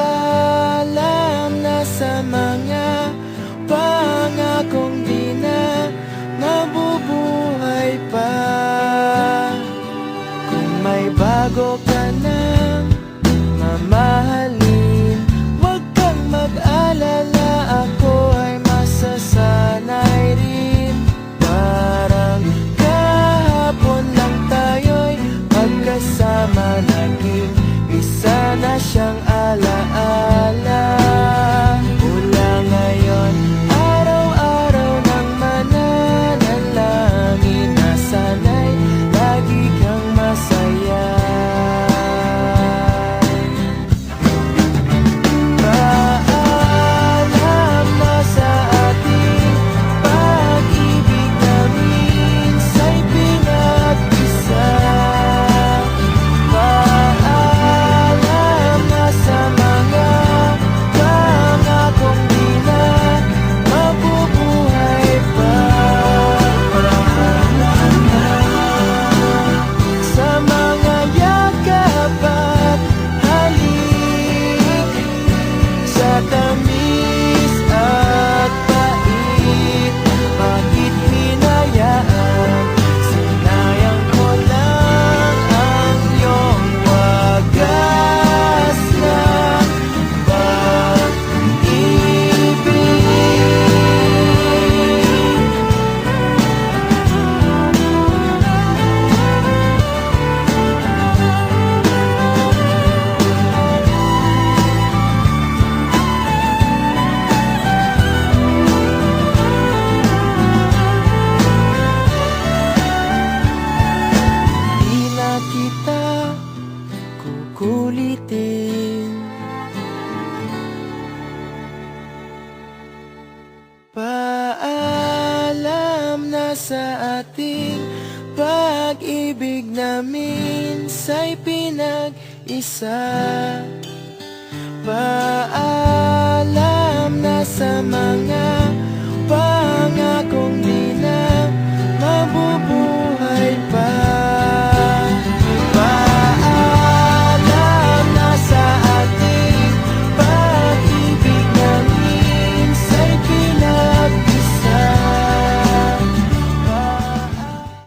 Paalam na sa mga pangakong di na mabubuhay pa. Kung may bago ka nang mamahalin, huwag kang mag-alala, ako ay masasanay rin. Parang kahapon lang tayo'y magkasama, naging isa na siyang alaala. Mula ngayon, araw-araw nang mananalangin na sana'y lagi kang masaya. Paalam na sa ating pag-ibig na minsa'y pinag-isa. Paalam na sa mga pangakong di na mabubuhay pa. Sa mga yakap at halik, sa tamis at pait, bakit hinayaan? Sinayang ko lang ang iyong wagas na pag-ibig. Di na kita kukulitin. Paalam na sa ating pag-ibig na minsa'y pinag-isa. Paalam na sa mga